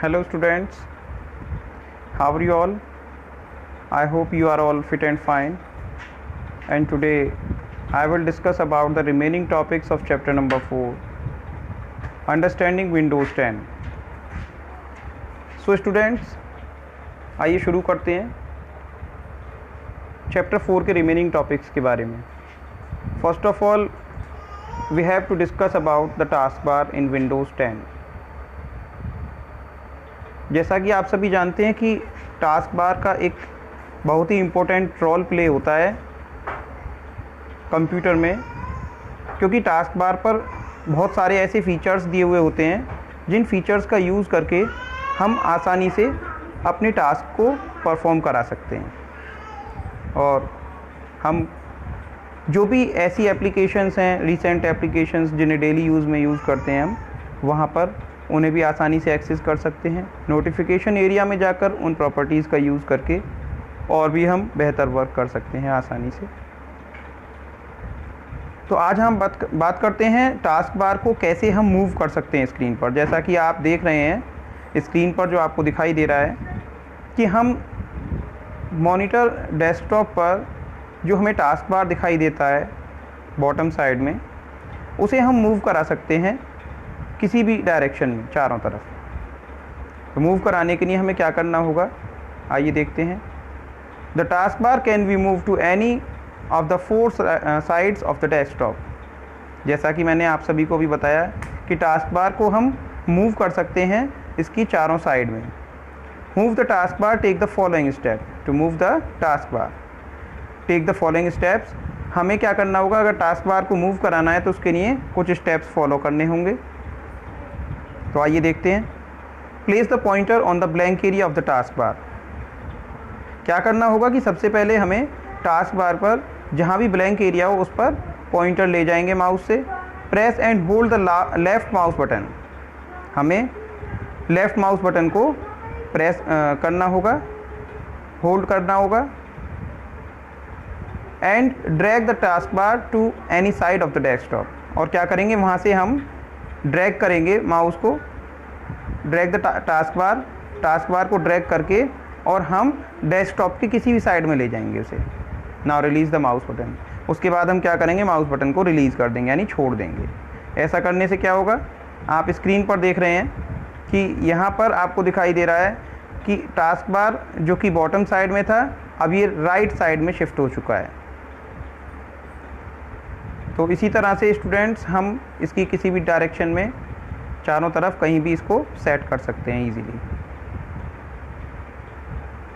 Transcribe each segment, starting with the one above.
Hello students, how are you all? I hope you are all fit and fine. And today I will discuss about the remaining topics of chapter number 4, Understanding Windows 10. So students, आइए शुरू करते हैं chapter 4 के remaining topics के बारे में. First of all we have to discuss about the taskbar in Windows 10. जैसा कि आप सभी जानते हैं कि टास्क बार का एक बहुत ही इम्पोर्टेंट रोल प्ले होता है कंप्यूटर में, क्योंकि टास्क बार पर बहुत सारे ऐसे फीचर्स दिए हुए होते हैं जिन फीचर्स का यूज़ करके हम आसानी से अपने टास्क को परफॉर्म करा सकते हैं. और हम जो भी ऐसी एप्लीकेशंस हैं, रिसेंट एप्लीकेशंस जिन्हें डेली यूज़ में यूज़ करते हैं, हम वहाँ पर उन्हें भी आसानी से एक्सेस कर सकते हैं. नोटिफिकेशन एरिया में जाकर उन प्रॉपर्टीज़ का यूज़ करके और भी हम बेहतर वर्क कर सकते हैं आसानी से. तो आज हम बात करते हैं टास्क बार को कैसे हम मूव कर सकते हैं स्क्रीन पर. जैसा कि आप देख रहे हैं स्क्रीन पर जो आपको दिखाई दे रहा है कि हम मॉनिटर डेस्कटॉप पर जो हमें टास्क बार दिखाई देता है बॉटम साइड में, उसे हम मूव करा सकते हैं किसी भी डायरेक्शन में चारों तरफ. तो मूव कराने के लिए हमें क्या करना होगा, आइए देखते हैं. The task bar can be move to any of the 4 sides of the desktop. जैसा कि मैंने आप सभी को भी बताया कि टास्क बार को हम मूव कर सकते हैं इसकी चारों साइड में. Move the task bar, take the following step. To move the task bar take the following steps. हमें क्या करना होगा, अगर टास्क बार को मूव कराना है तो उसके लिए कुछ स्टेप्स फॉलो करने होंगे. तो आइए देखते हैं. Place the pointer on the blank area of the task बार. क्या करना होगा कि सबसे पहले हमें टास्क बार पर जहाँ भी ब्लैंक एरिया हो उस पर पॉइंटर ले जाएंगे माउस से. Press and hold the left mouse button. हमें लेफ़्ट माउस बटन को प्रेस करना होगा, होल्ड करना होगा. And drag the task bar to any side of the desktop. और क्या करेंगे, वहाँ से हम ड्रैग करेंगे माउस को, ड्रैग द टास्क बार को ड्रैग करके और हम डेस्कटॉप की किसी भी साइड में ले जाएंगे उसे. Now release the mouse button. उसके बाद हम क्या करेंगे, माउस बटन को रिलीज़ कर देंगे, यानी छोड़ देंगे. ऐसा करने से क्या होगा, आप स्क्रीन पर देख रहे हैं कि यहाँ पर आपको दिखाई दे रहा है कि टास्क बार जो कि बॉटम साइड में था अब ये राइट साइड में शिफ्ट हो चुका है. तो इसी तरह से स्टूडेंट्स हम इसकी किसी भी डायरेक्शन में चारों तरफ कहीं भी इसको सेट कर सकते हैं इजीली.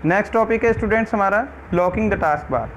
नेक्स्ट टॉपिक है स्टूडेंट्स हमारा लॉकिंग द टास्क बार.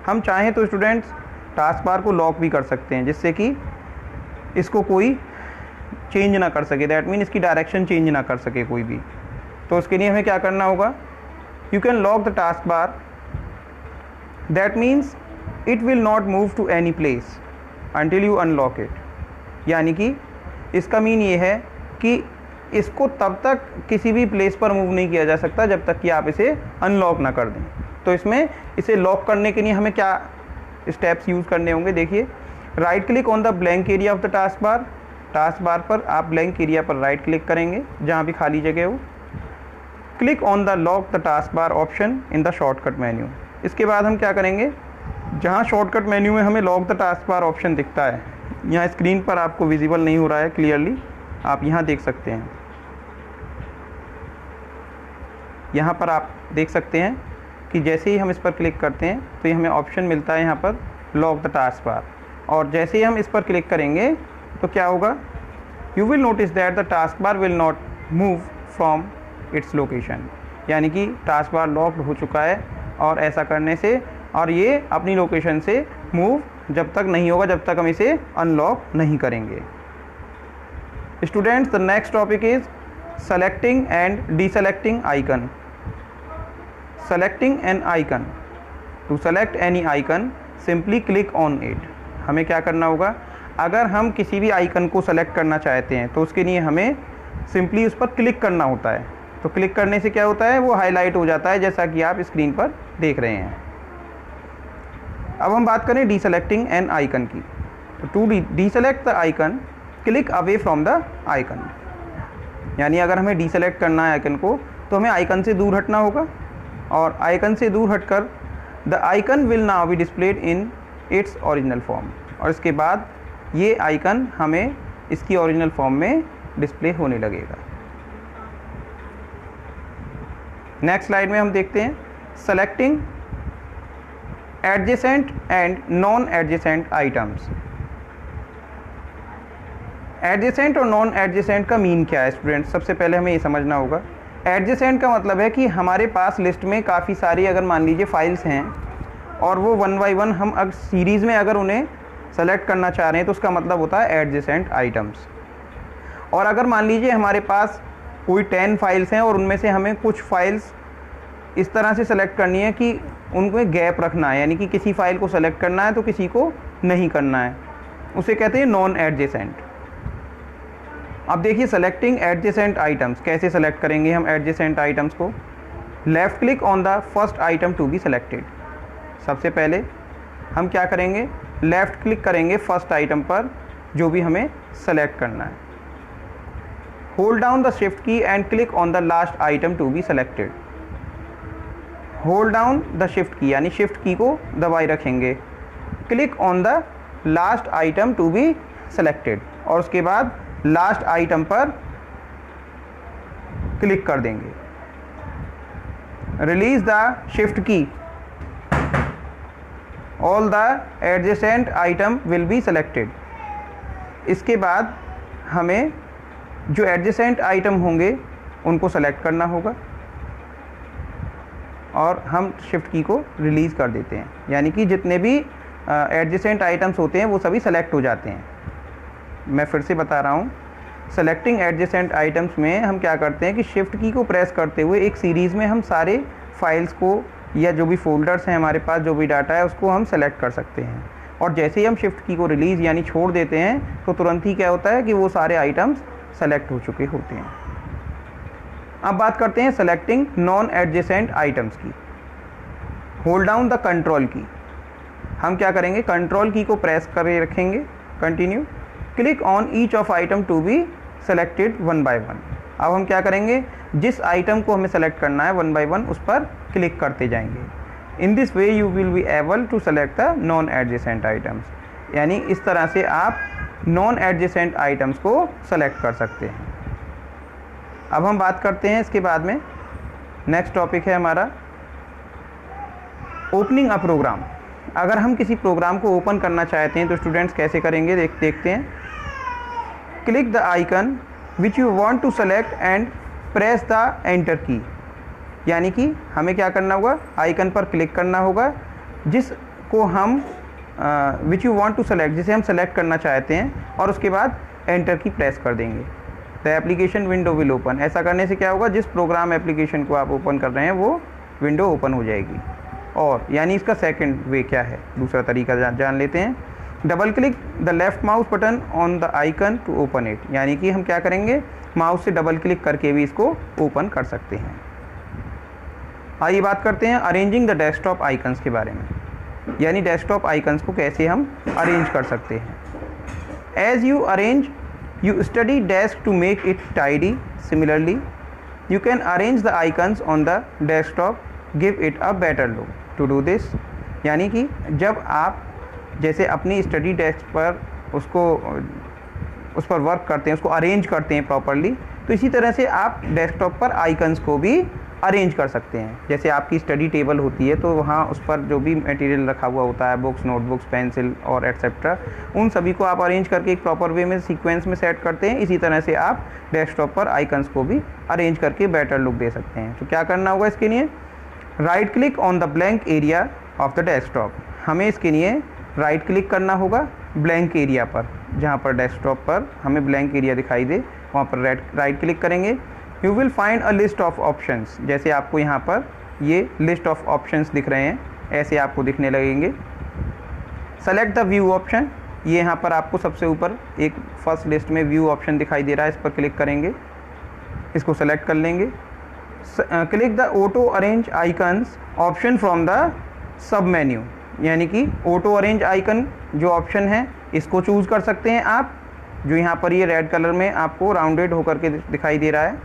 हम चाहें तो स्टूडेंट्स टास्क बार को लॉक भी कर सकते हैं जिससे कि इसको कोई चेंज ना कर सके. दैट मीन इसकी डायरेक्शन चेंज ना कर सके कोई भी. तो उसके लिए हमें क्या करना होगा, you can lock the task bar. That means it will not move to any place until you unlock it. यानी कि इसका मीन ये है कि इसको तब तक किसी भी प्लेस पर मूव नहीं किया जा सकता जब तक कि आप इसे अनलॉक ना कर दें. तो इसमें इसे लॉक करने के लिए हमें क्या स्टेप्स यूज़ करने होंगे, देखिए. Right click on the blank area of the task bar. Task bar पर आप ब्लैंक एरिया पर राइट क्लिक करेंगे जहाँ भी खाली जगह हो. Click on the lock the task bar option in the shortcut menu. इसके बाद हम क्या करेंगे, जहाँ शॉर्टकट मेन्यू में हमें lock the task bar option दिखता है, यहाँ स्क्रीन पर आपको विजिबल नहीं हो रहा है क्लियरली, आप यहाँ देख सकते हैं. यहाँ पर आप देख सकते हैं कि जैसे ही हम इस पर क्लिक करते हैं तो ये हमें ऑप्शन मिलता है यहाँ पर लॉक द टास्क बार. और जैसे ही हम इस पर क्लिक करेंगे तो क्या होगा, you will notice that the task bar will not move from its location. यानी कि टास्क बार लॉक्ड हो चुका है और ऐसा करने से और ये अपनी लोकेशन से मूव जब तक नहीं होगा जब तक हम इसे अनलॉक नहीं करेंगे. Students the next topic is selecting and deselecting icon. Selecting an icon. To select any icon simply click on it. हमें क्या करना होगा, अगर हम किसी भी आइकन को सेलेक्ट करना चाहते हैं तो उसके लिए हमें सिंपली उस पर क्लिक करना होता है. तो क्लिक करने से क्या होता है, वो हाईलाइट हो जाता है जैसा कि आप स्क्रीन पर देख रहे हैं. अब हम बात करें डीसेलेक्टिंग एन आइकन की. तो to deselect the icon click away from the icon. यानी अगर हमें डीसेलेक्ट करना है आइकन को तो हमें आइकन से दूर हटना होगा, और आइकन से दूर हटकर the icon will now be displayed in its original form, और इसके बाद ये आइकन हमें इसकी ओरिजिनल फॉर्म में डिस्प्ले होने लगेगा। नेक्स्ट स्लाइड में हम देखते हैं selecting adjacent and non adjacent items. Adjacent और नॉन एडजेसेंट का मीन क्या है स्टूडेंट? सबसे पहले हमें ये समझना होगा। एडजेसेंट का मतलब है कि हमारे पास लिस्ट में काफ़ी सारी अगर मान लीजिए फाइल्स हैं और वो वन बाई वन हम अगर सीरीज़ में अगर उन्हें सेलेक्ट करना चाह रहे हैं तो उसका मतलब होता है एडजेसेंट आइटम्स। और अगर मान लीजिए हमारे पास कोई 10 फाइल्स हैं और उनमें से हमें कुछ फाइल्स इस तरह से सेलेक्ट करनी है कि उनमें गैप रखना है, यानी कि किसी फाइल को सेलेक्ट करना है तो किसी को नहीं करना है, उसे कहते हैं नॉन एडजेसेंट। अब देखिए सेलेक्टिंग एडजेसेंट आइटम्स, कैसे सेलेक्ट करेंगे हम एडजेसेंट आइटम्स को? Left click on the first item to be selected. सबसे पहले हम क्या करेंगे? लेफ़्ट क्लिक करेंगे फर्स्ट आइटम पर जो भी हमें सेलेक्ट करना है। Hold down the shift key and click on the last item to be selected. Hold down the shift key यानी शिफ्ट की को दबाए रखेंगे, click on the last item to be selected, और उसके बाद लास्ट आइटम पर click कर देंगे। रिलीज द शिफ्ट की, all the adjacent item will be selected. इसके बाद हमें जो एडजेसेंट आइटम होंगे उनको सेलेक्ट करना होगा और हम शिफ्ट की को रिलीज़ कर देते हैं, यानी कि जितने भी एडजेसेंट आइटम्स होते हैं वो सभी सेलेक्ट हो जाते हैं। मैं फिर से बता रहा हूँ, सेलेक्टिंग एडजेसेंट आइटम्स में हम क्या करते हैं कि शिफ्ट की को प्रेस करते हुए एक सीरीज़ में हम सारे फाइल्स को या जो भी फोल्डर्स हैं हमारे पास, जो भी डाटा है उसको हम सेलेक्ट कर सकते हैं, और जैसे ही हम शिफ्ट की को रिलीज़ यानी छोड़ देते हैं तो तुरंत ही क्या होता है कि वो सारे आइटम्स सेलेक्ट हो चुके होते हैं। अब बात करते हैं सेलेक्टिंग नॉन एडजेसेंट आइटम्स की। होल्ड डाउन द कंट्रोल की, हम क्या करेंगे? कंट्रोल की को प्रेस करके रखेंगे, continue, click on each of item to be selected one by one. अब हम क्या करेंगे? जिस आइटम को हमें सेलेक्ट करना है वन बाय वन उस पर क्लिक करते जाएंगे। In this way you will be able to select the non adjacent items, यानी इस तरह से आप नॉन एडजेसेंट आइटम्स को सेलेक्ट कर सकते हैं। अब हम बात करते हैं इसके बाद में, नेक्स्ट टॉपिक है हमारा ओपनिंग अ प्रोग्राम। अगर हम किसी प्रोग्राम को ओपन करना चाहते हैं तो स्टूडेंट्स कैसे करेंगे देखते हैं। Click the icon which you want to select and press the enter key, यानी कि हमें क्या करना होगा? आइकन पर क्लिक करना होगा जिसको हम which you want to select, जिसे हम सेलेक्ट करना चाहते हैं, और उसके बाद एंटर की प्रेस कर देंगे। The application window will open. ऐसा करने से क्या होगा? जिस प्रोग्राम एप्लीकेशन को आप ओपन कर रहे हैं वो विंडो ओपन हो जाएगी। और यानी इसका सेकंड वे क्या है, दूसरा तरीका जान लेते हैं। Double click the left mouse button on the icon to open it, यानी कि हम क्या करेंगे? माउस से डबल क्लिक करके भी इसको ओपन कर सकते हैं। आइए बात करते हैं अरेंजिंग द डेस्कटॉप आइकन्स के बारे में, यानी डेस्कटॉप आइकन्स को कैसे हम अरेंज कर सकते हैं। As you arrange you study desk to make it tidy. Similarly, you can arrange the icons on the desktop, give it a better look. To do this, यानी कि जब आप जैसे अपनी स्टडी डेस्क पर उस पर वर्क करते हैं, उसको अरेंज करते हैं प्रॉपरली, तो इसी तरह से आप डेस्कटॉप पर आइकन्स को भी अरेंज कर सकते हैं। जैसे आपकी स्टडी टेबल होती है तो वहाँ उस पर जो भी मटेरियल रखा हुआ होता है, बुक्स, नोटबुक्स, पेंसिल और एट्सेट्रा, उन सभी को आप अरेंज करके एक प्रॉपर वे में सीक्वेंस में सेट करते हैं। इसी तरह से आप डेस्कटॉप पर आइकन्स को भी अरेंज करके बेटर लुक दे सकते हैं। तो क्या करना होगा इसके लिए? Right click on the blank area of the desktop. हमें इसके लिए राइट क्लिक करना होगा ब्लैंक एरिया पर, जहाँ पर डेस्कटॉप पर हमें ब्लैंक एरिया दिखाई दे वहाँ पर राइट क्लिक करेंगे। You will find a list of options, जैसे आपको यहाँ पर ये लिस्ट ऑफ ऑप्शंस दिख रहे हैं, ऐसे आपको दिखने लगेंगे। सेलेक्ट द व्यू ऑप्शन, ये यहाँ पर आपको सबसे ऊपर एक फर्स्ट लिस्ट में व्यू ऑप्शन दिखाई दे रहा है, इस पर क्लिक करेंगे, इसको सेलेक्ट कर लेंगे। Click the auto arrange icons option from the sub menu, यानी कि ऑटो अरेंज आइकन जो ऑप्शन है इसको चूज़ कर सकते हैं आप जो यहाँ पर ये रेड कलर में आपको राउंडेड होकर के दिखाई दे रहा है,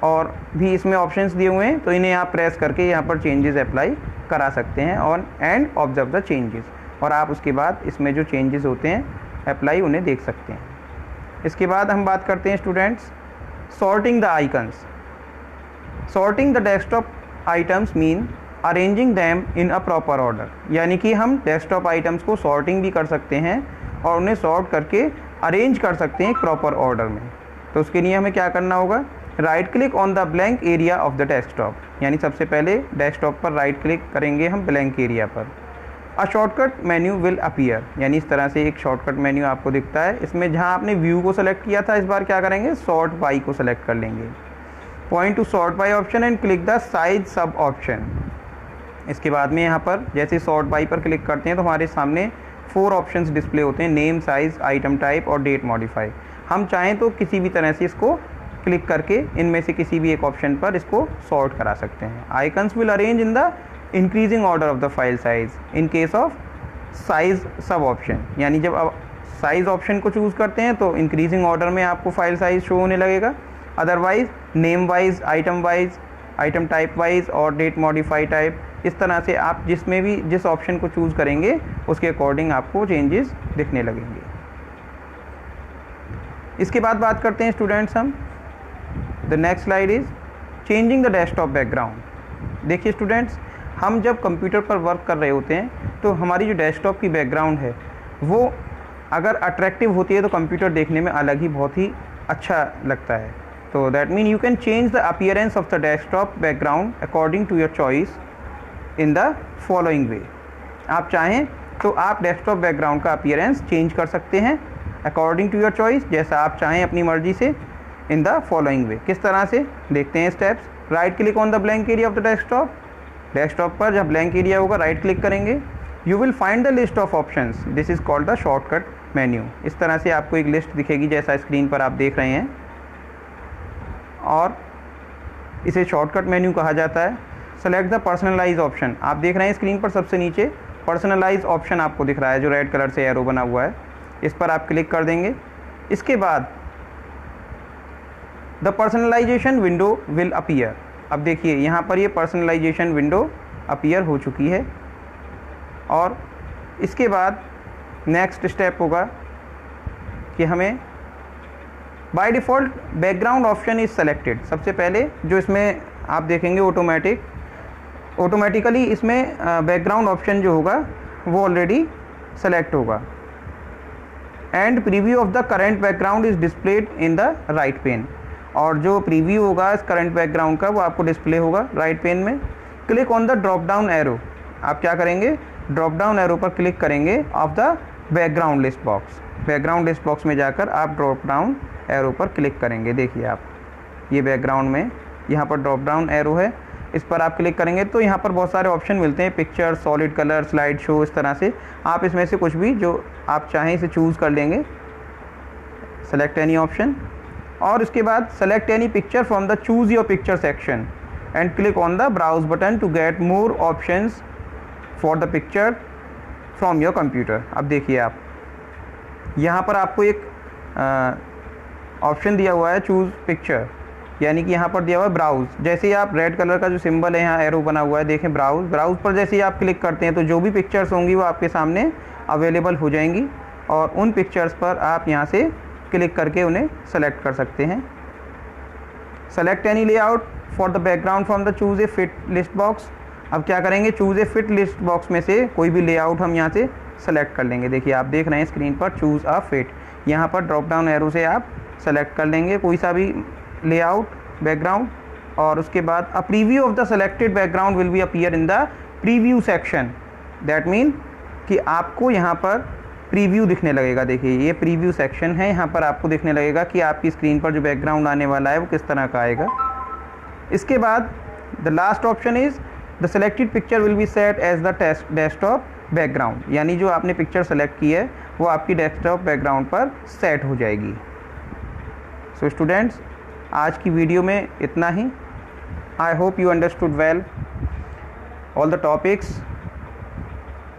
और भी इसमें ऑप्शंस दिए हुए हैं, तो इन्हें आप प्रेस करके यहाँ पर चेंजेस अप्लाई करा सकते हैं on and observe the changes, और आप उसके बाद इसमें जो चेंजेस होते हैं अप्लाई उन्हें देख सकते हैं। इसके बाद हम बात करते हैं students sorting the icons. Sorting the desktop items mean arranging them in a proper order, यानी कि हम डेस्कटॉप आइटम्स को सॉर्टिंग भी कर सकते हैं और उन्हें सॉर्ट करके अरेंज कर सकते हैं एक प्रॉपर ऑर्डर में। तो उसके लिए हमें क्या करना होगा, right click on the blank area of the desktop, यानी सबसे पहले डेस्कटॉप पर राइट क्लिक करेंगे हम ब्लैंक एरिया पर। A shortcut menu will appear, यानी इस तरह से एक शॉर्टकट मेन्यू आपको दिखता है। इसमें जहां आपने व्यू को सेलेक्ट किया था, इस बार क्या करेंगे, सॉर्ट बाई को सेलेक्ट कर लेंगे। Point two sort by option and click the size सब ऑप्शन। इसके बाद में यहाँ पर जैसे सॉर्ट बाई पर क्लिक करते हैं तो हमारे सामने 4 ऑप्शंस डिस्प्ले होते हैं, नेम, साइज, आइटम टाइप और डेट मॉडिफाई। हम चाहें तो किसी भी तरह से इसको क्लिक करके इनमें से किसी भी एक ऑप्शन पर इसको सॉर्ट करा सकते हैं। Icons will arrange in the increasing order of the file size in case of size सब ऑप्शन, यानी जब आप साइज ऑप्शन को चूज़ करते हैं तो इंक्रीजिंग ऑर्डर में आपको फाइल साइज शो होने लगेगा। Otherwise name wise, item type wise और डेट मॉडिफाई टाइप, इस तरह से आप जिसमें भी जिस ऑप्शन को चूज़ करेंगे उसके अकॉर्डिंग आपको चेंजेस दिखने लगेंगे। इसके बाद बात करते हैं स्टूडेंट्स हम, the next slide is changing the desktop background. देखिए स्टूडेंट्स, हम जब कंप्यूटर पर वर्क कर रहे होते हैं तो हमारी जो डेस्कटॉप की बैकग्राउंड है वो अगर अट्रैक्टिव होती है तो कंप्यूटर देखने में अलग ही बहुत ही अच्छा लगता है। तो that mean you can change the appearance of the desktop background according to your choice in the following way. आप चाहें तो आप डेस्कटॉप बैकग्राउंड का अपीयरेंस चेंज कर सकते हैं अकॉर्डिंग टू योर चॉइस, जैसा आप चाहें अपनी मर्जी से, इन द फॉलोइंग वे। किस तरह से देखते हैं steps. Right click on the blank area of the desktop. Desktop पर जब ब्लैंक एरिया होगा राइट क्लिक करेंगे। You will find the list of options, this is called the shortcut menu. इस तरह से आपको एक लिस्ट दिखेगी जैसा स्क्रीन पर आप देख रहे हैं, और इसे शॉर्टकट मेन्यू कहा जाता है। सेलेक्ट द पर्सनलाइज ऑप्शन, आप देख रहे हैं स्क्रीन पर सबसे नीचे पर्सनलाइज ऑप्शन आपको दिख रहा है जो रेड कलर से एरो बना हुआ है, इस पर आप क्लिक कर देंगे। इसके बाद the personalisation window will appear. अब देखिए यहाँ पर ये पर्सनलाइजेशन विंडो अपीयर हो चुकी है, और इसके बाद नेक्स्ट स्टेप होगा कि हमें by default background option is selected. सबसे पहले जो इसमें आप देखेंगे ऑटोमेटिकली इसमें बैकग्राउंड ऑप्शन जो होगा वो ऑलरेडी सेलेक्ट होगा। And preview of the current background is displayed in the right pane, और जो प्रीव्यू होगा इस करंट बैकग्राउंड का वो आपको डिस्प्ले होगा राइट पेन में। Click on the drop down arrow, आप क्या करेंगे, ड्रॉप डाउन एरो पर क्लिक करेंगे of the background list box. Background list box में जाकर आप ड्रॉप डाउन एरो पर क्लिक करेंगे। देखिए आप ये बैकग्राउंड में यहाँ पर ड्रॉप डाउन एरो है, इस पर आप क्लिक करेंगे तो यहाँ पर बहुत सारे ऑप्शन मिलते हैं, picture, solid colour, slide show, इस तरह से आप इसमें से कुछ भी जो आप चाहें इसे चूज़ कर लेंगे। सेलेक्ट एनी ऑप्शन, और इसके बाद select any picture from the choose your picture section and click on the browse button to get more options for the picture from your computer. अब देखिए आप यहाँ पर आपको एक ऑप्शन दिया हुआ है चूज़ पिक्चर, यानी कि यहाँ पर दिया हुआ है ब्राउज़। जैसे ही आप रेड कलर का जो सिंबल है यहाँ एरो बना हुआ है, देखें ब्राउज़ पर जैसे ही आप क्लिक करते हैं तो जो भी पिक्चर्स होंगी वो आपके सामने अवेलेबल हो जाएंगी, और उन पिक्चर्स पर आप यहाँ से क्लिक करके उन्हें सेलेक्ट कर सकते हैं। Select any layout for the background from the choose A fit list box. अब क्या करेंगे, चूज़ ए फिट लिस्ट बॉक्स में से कोई भी लेआउट हम यहाँ से सेलेक्ट कर लेंगे। देखिए आप देख रहे हैं स्क्रीन पर चूज़ अ फिट, यहाँ पर ड्रॉप डाउन एरो से आप सेलेक्ट कर लेंगे कोई सा भी लेआउट बैकग्राउंड, और उसके बाद a preview of the selected background will be appear in the preview section. That mean कि आपको यहाँ पर प्रीव्यू दिखने लगेगा। देखिए ये प्रीव्यू सेक्शन है, यहाँ पर आपको दिखने लगेगा कि आपकी स्क्रीन पर जो बैकग्राउंड आने वाला है वो किस तरह का आएगा। इसके बाद the last option is the selected picture will be set as the desktop background, यानी जो आपने पिक्चर सेलेक्ट की है वो आपकी डेस्कटॉप बैकग्राउंड पर सेट हो जाएगी। सो स्टूडेंट्स, आज की वीडियो में इतना ही। I hope you understood well all the topics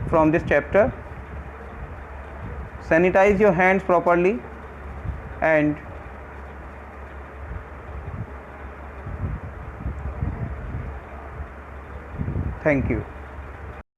from this chapter. Sanitize your hands properly and thank you.